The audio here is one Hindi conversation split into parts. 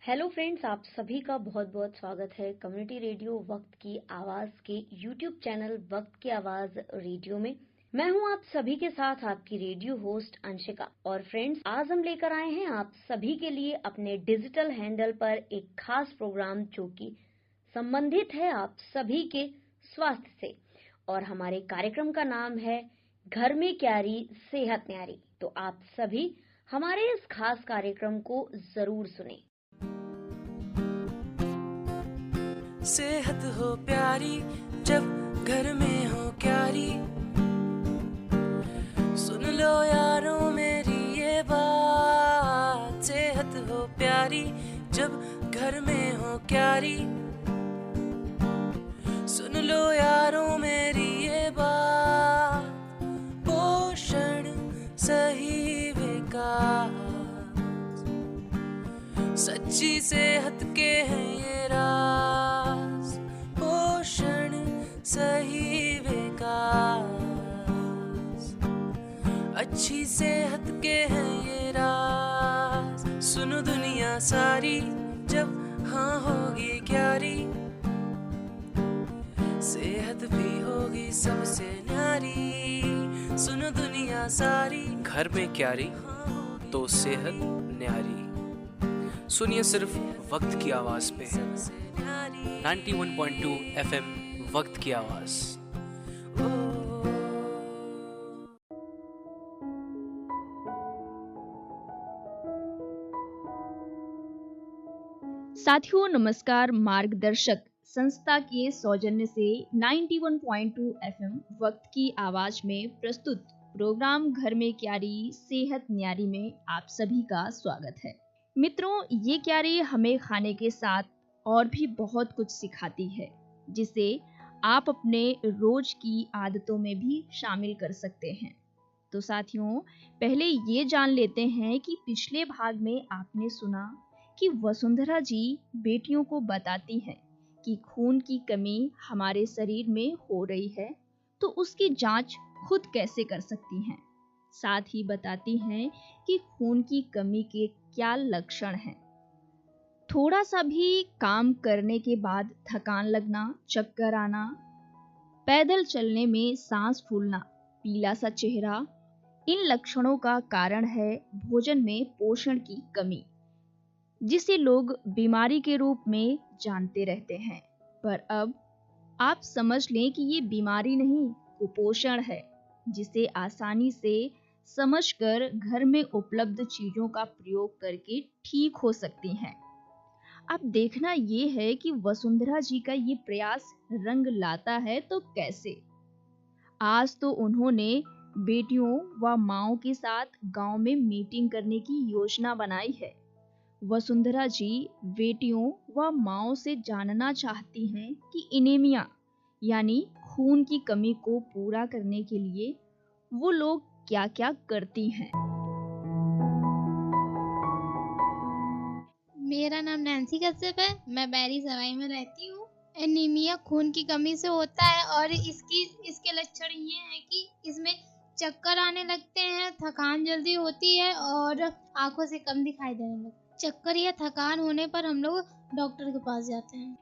हेलो फ्रेंड्स, आप सभी का बहुत बहुत स्वागत है कम्युनिटी रेडियो वक्त की आवाज़ के यूट्यूब चैनल वक्त की आवाज़ रेडियो में। मैं हूं आप सभी के साथ आपकी रेडियो होस्ट अंशिका। और फ्रेंड्स, आज हम लेकर आए हैं आप सभी के लिए अपने डिजिटल हैंडल पर एक खास प्रोग्राम जो कि संबंधित है आप सभी के स्वास्थ्य से। और हमारे कार्यक्रम का नाम है घर में क्यारी सेहत न्यारी। तो आप सभी हमारे इस खास कार्यक्रम को जरूर सुने। सेहत हो प्यारी जब घर में हो क्यारी, सुन लो यारों मेरी ये बात। सेहत हो प्यारी जब घर में हो क्यारी, सुन लो यारों मेरी ये बात। पोषण सही विकास, सच्ची सेहत के हैं ये राज। पोषण सही विकास, अच्छी सेहत के हैं ये राज। सुनो दुनिया सारी जब हाँ होगी क्यारी, सेहत भी होगी सबसे न्यारी। सुनो दुनिया सारी, घर में क्यारी तो सेहत न्यारी। सुनिए सिर्फ वक्त की आवाज पे 91.2 FM वक्त की आवाज। साथियों नमस्कार। मार्गदर्शक संस्था के सौजन्य से 91.2 FM वक्त की आवाज में प्रस्तुत प्रोग्राम घर में क्यारी सेहत न्यारी में आप सभी का स्वागत है। मित्रों, ये क्यारी हमें खाने के साथ और भी बहुत कुछ सिखाती है, जिसे आप अपने रोज की आदतों में भी शामिल कर सकते हैं। तो साथियों, पहले ये जान लेते हैं कि पिछले भाग में आपने सुना कि वसुंधरा जी बेटियों को बताती हैं कि खून की कमी हमारे शरीर में हो रही है, तो उसकी जांच खुद कैसे कर सकती हैं। साथ ही बताती हैं कि खून की कमी के क्या लक्षण हैं। थोड़ा सा भी काम करने के बाद थकान लगना, चक्कर आना, पैदल चलने में सांस फूलना, पीला सा चेहरा, इन लक्षणों का कारण है भोजन में पोषण की कमी, जिसे लोग बीमारी के रूप में जानते रहते हैं। पर अब आप समझ लें कि ये बीमारी नहीं, कुपोषण है, जिसे आसानी से समझकर घर में उपलब्ध चीजों का प्रयोग करके ठीक हो सकती हैं। अब देखना ये है कि वसुंधरा जी का ये प्रयास रंग लाता है तो कैसे। आज तो उन्होंने बेटियों व माओं के साथ गांव में मीटिंग करने की योजना बनाई है। वसुंधरा जी बेटियों व माओं से जानना चाहती हैं कि एनीमिया यानी खून की कमी को पूरा करने के लिए वो लोग क्या क्या करती हैं। मेरा नाम नैन्सी कश्यप है। मैं बैरी सवाई में रहती हूँ। एनीमिया खून की कमी से होता है और इसके लक्षण ये हैं कि इसमें चक्कर आने लगते हैं, थकान जल्दी होती है और आंखों से कम दिखाई देने लगता है। चक्कर या थकान होने पर हम लोग डॉक्टर के पास जाते हैं।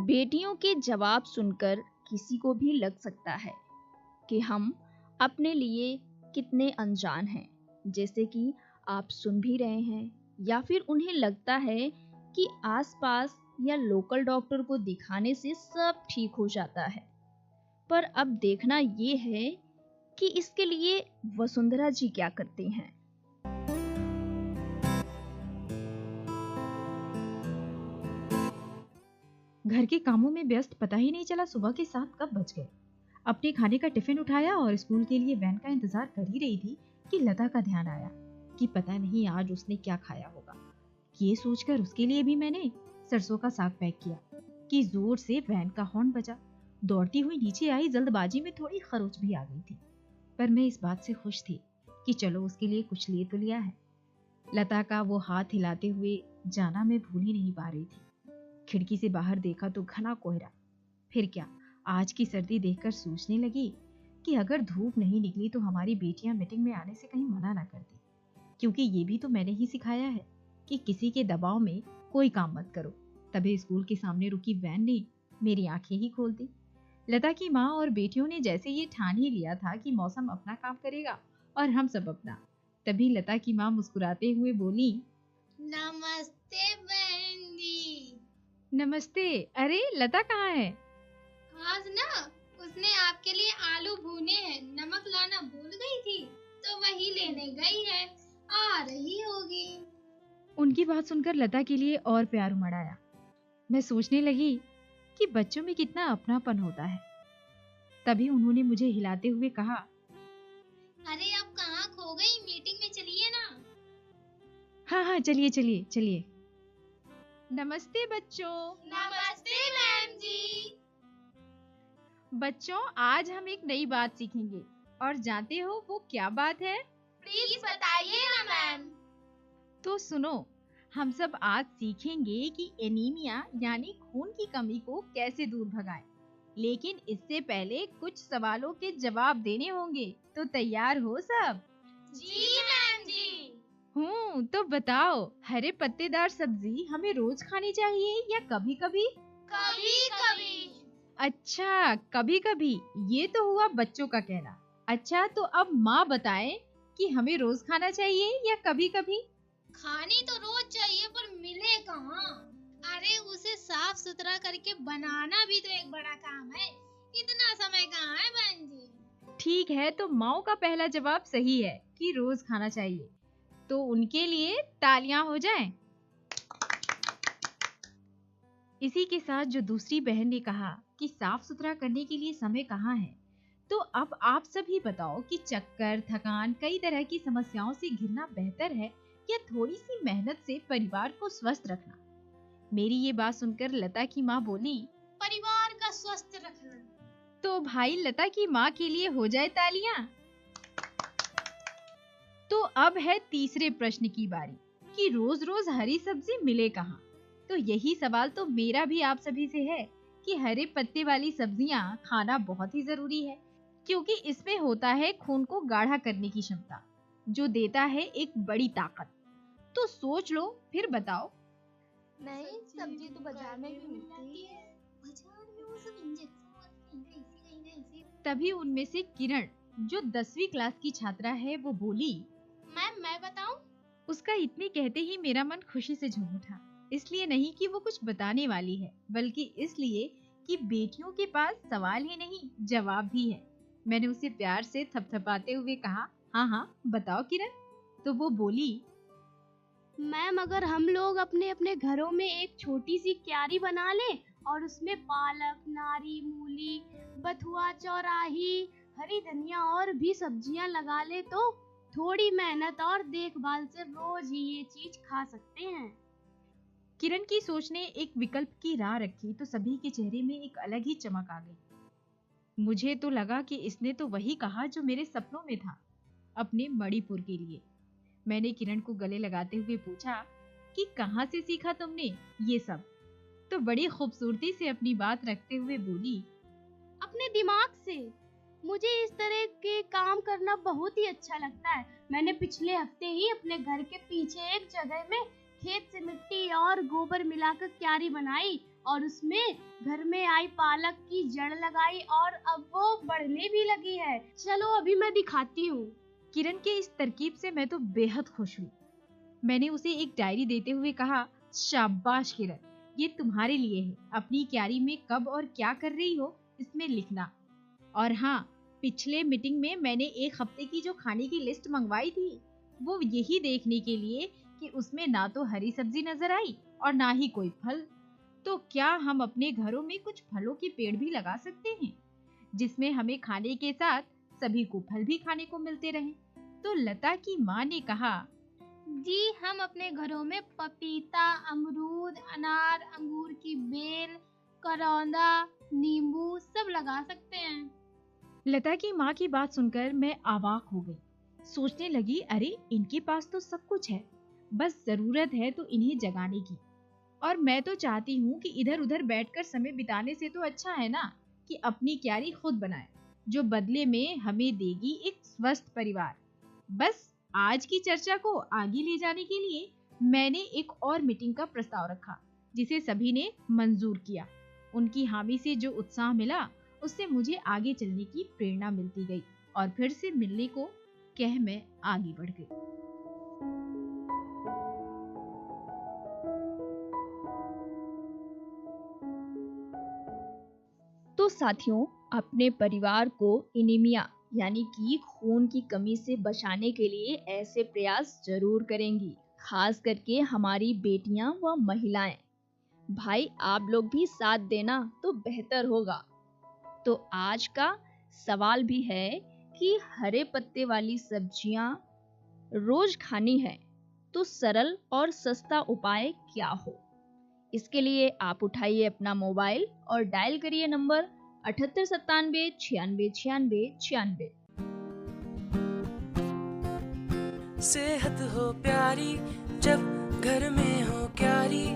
बेटियों के जवाब सुनकर किसी को भी लग सकता है कि हम अपने लिए कितने अनजान हैं, जैसे कि आप सुन भी रहे हैं, या फिर उन्हें लगता है कि आसपास या लोकल डॉक्टर को दिखाने से सब ठीक हो जाता है। पर अब देखना ये है कि इसके लिए वसुंधरा जी क्या करती हैं। घर के कामों में व्यस्त पता ही नहीं चला सुबह के 7 कब बज गए। अपने खाने का टिफिन उठाया और स्कूल के लिए वैन का इंतजार कर ही रही थी कि लता का ध्यान आया कि पता नहीं आज उसने क्या खाया होगा। ये सोचकर उसके लिए भी मैंने सरसों का साग पैक किया कि जोर से वैन का हॉर्न बजा। दौड़ती हुई नीचे आई, जल्दबाजी में थोड़ी खरोच भी आ गई थी, पर मैं इस बात से खुश थी कि चलो उसके लिए कुछ ले तो लिया है। लता का वो हाथ हिलाते हुए जाना मैं भूल ही नहीं पा रही थी। खिड़की से बाहर देखा तो घना कोहरा। फिर क्या, आज की सर्दी देखकर सोचने लगी कि अगर धूप नहीं निकली तो हमारी बेटियां मीटिंग में आने से कहीं मना ना कर दी, क्योंकि ये भी तो मैंने ही सिखाया है कि किसी के दबाव में कोई काम मत करो। तभी स्कूल के सामने रुकी वैन ने मेरी आंखें ही खोल दी। लता की माँ और बेटियों ने जैसे ये ठान ही लिया था कि मौसम अपना काम करेगा और हम सब अपना। तभी लता की माँ मुस्कुराते हुए बोली, नमस्ते बहन जी। नमस्ते। अरे लता कहाँ है? आज ना उसने आपके लिए आलू भूने हैं, नमक लाना भूल गई थी तो वही लेने गई है, आ रही होगी। उनकी बात सुनकर लता के लिए और प्यार उमड़ आया। मैं सोचने लगी कि बच्चों में कितना अपनापन होता है। तभी उन्होंने मुझे हिलाते हुए कहा, अरे अब कहाँ खो गई, मीटिंग में चलिए ना। हाँ हाँ चलिए चलिए चलिए। नमस्ते बच्चों। नमस्ते मैम जी। बच्चों, आज हम एक नई बात सीखेंगे और जानते हो वो क्या बात है? प्लीज बताइए ना मैम। तो सुनो, हम सब आज सीखेंगे कि एनीमिया यानी खून की कमी को कैसे दूर भगाएं। लेकिन इससे पहले कुछ सवालों के जवाब देने होंगे, तो तैयार हो सब? जी मैम जी। तो बताओ, हरे पत्तेदार सब्जी हमें रोज खानी चाहिए या कभी कभी? कभी कभी। अच्छा, कभी कभी, ये तो हुआ बच्चों का कहना। अच्छा, तो अब माँ बताएं कि हमें रोज खाना चाहिए या कभी कभी? खानी तो रोज चाहिए पर मिले कहाँ? अरे उसे साफ सुथरा करके बनाना भी तो एक बड़ा काम है, इतना समय कहाँ है बहन जी? ठीक है, तो माओ का पहला जवाब सही है कि रोज खाना चाहिए। तो उनके लिए तालियां हो जाएं। इसी के साथ जो दूसरी बहन ने कहा कि साफ सुथरा करने के लिए समय कहाँ है, तो अब आप सभी बताओ कि चक्कर, थकान, कई तरह की समस्याओं से घिरना बेहतर है या थोड़ी सी मेहनत से परिवार को स्वस्थ रखना? मेरी ये बात सुनकर लता की माँ बोली, परिवार का स्वस्थ रखना। तो भाई लता की माँ के लिए हो जाए तालियां। तो अब है तीसरे प्रश्न की बारी कि रोज रोज हरी सब्जी मिले कहाँ? तो यही सवाल तो मेरा भी आप सभी से है कि हरे पत्ते वाली सब्जियां खाना बहुत ही जरूरी है, क्योंकि इसमें होता है खून को गाढ़ा करने की क्षमता, जो देता है एक बड़ी ताकत। तो सोच लो, फिर बताओ। नहीं, सब्जी तो बाजार में भी मिलती है। बाजार में वो सब इंजेक्शन। तभी उनमें से किरण, जो 10वीं क्लास की छात्रा है, वो बोली, मैम मैं बताऊं? उसका इतने कहते ही मेरा मन खुशी से झूम उठा। इसलिए नहीं कि वो कुछ बताने वाली है, बल्कि इसलिए कि बेटियों के पास सवाल ही नहीं, जवाब भी है। मैंने उसे प्यार से थपथपाते हुए कहा, हाँ हाँ बताओ किरण। तो वो बोली, मैम अगर हम लोग अपने अपने घरों में एक छोटी सी क्यारी बना लें और उसमें पालक, नारी, मूली, बथुआ, चौराही, हरी धनिया और भी सब्जियां लगा ले तो थोड़ी मेहनत और देखभाल से रोज ही ये चीज खा सकते हैं। किरण की सोच ने एक विकल्प की राह रखी तो सभी के चेहरे में एक अलग ही चमक आ गई। मुझे तो लगा कि इसने तो वही कहा जो मेरे सपनों में था, अपने मणिपुर के लिए। मैंने किरण को गले लगाते हुए पूछा कि कहाँ से सीखा तुमने ये सब? तो बड़ी खूबसूरती से अपनी बात रखते हुए बोली, अपने दिमाग से। मुझे इस तरह के काम करना बहुत ही अच्छा लगता है। मैंने पिछले हफ्ते ही अपने घर के पीछे एक जगह में खेत से मिट्टी और गोबर मिलाकर क्यारी बनाई और उसमें घर में आई पालक की जड़ लगाई और अब वो बढ़ने भी लगी है। चलो अभी मैं दिखाती हूँ। किरण के इस तरकीब से मैं तो बेहद खुश हुई। मैंने उसे एक डायरी देते हुए कहा, शाबाश किरण, ये तुम्हारे लिए है। अपनी क्यारी में कब और क्या कर रही हो इसमें लिखना। और हाँ, पिछले मीटिंग में मैंने एक हफ्ते की जो खाने की लिस्ट मंगवाई थी, वो यही देखने के लिए कि उसमें ना तो हरी सब्जी नजर आई और ना ही कोई फल। तो क्या हम अपने घरों में कुछ फलों के पेड़ भी लगा सकते हैं, जिसमें हमें खाने के साथ सभी को फल भी खाने को मिलते रहें? तो लता की माँ ने कहा, जी हम अपने घरों में पपीता, अमरूद, अनार, अंगूर की बेल, करौंदा, नींबू सब लगा सकते हैं। लता की माँ की बात सुनकर मैं अवाक हो गई। सोचने लगी, अरे इनके पास तो सब कुछ है, बस जरूरत है तो इन्हें जगाने की। और मैं तो चाहती हूँ कि इधर उधर बैठकर समय बिताने से तो अच्छा है ना कि अपनी क्यारी खुद बनाए, जो बदले में हमें देगी एक स्वस्थ परिवार। बस आज की चर्चा को आगे ले जाने के लिए मैंने एक और मीटिंग का प्रस्ताव रखा जिसे सभी ने मंजूर किया। उनकी हामी से जो उत्साह मिला उससे मुझे आगे चलने की प्रेरणा मिलती गई और फिर से मिलने को कह मैं आगे बढ़ गई। तो साथियों, अपने परिवार को एनीमिया यानी कि खून की कमी से बचाने के लिए ऐसे प्रयास जरूर करेंगी, खास करके हमारी बेटियां व महिलाएं। भाई आप लोग भी साथ देना तो बेहतर होगा। तो आज का सवाल भी है कि हरे पत्ते वाली सब्जियां रोज खानी है तो सरल और सस्ता उपाय क्या हो? इसके लिए आप उठाइए अपना मोबाइल और डायल करिए नंबर 7897 96 96 96। सेहत हो प्यारी जब घर में हो क्यारी,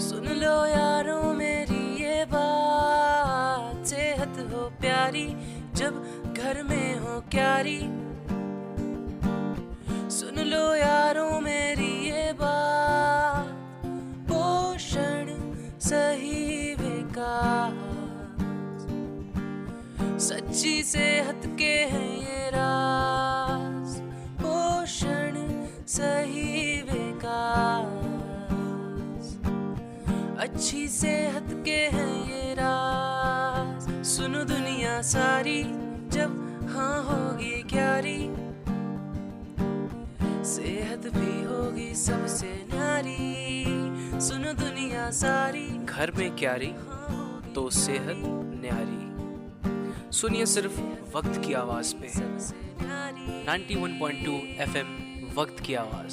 सुन लो यारों मेरी ये बात। सेहत हो प्यारी जब घर में हो क्यारी, सुन लो यारों मेरी ये बात। पोषण सही विकास, सच्ची सेहत के हैं ये राज। पोषण सही विकास, अच्छी सेहत के हैं ये राज। सुनो दुनिया सारी जब हाँ होगी क्यारी, सेहत भी होगी सबसे न्यारी। सुनो दुनिया सारी, घर में क्यारी तो सेहत न्यारी। सुनिए सिर्फ वक्त की आवाज पे 91.2 FM वक्त की आवाज।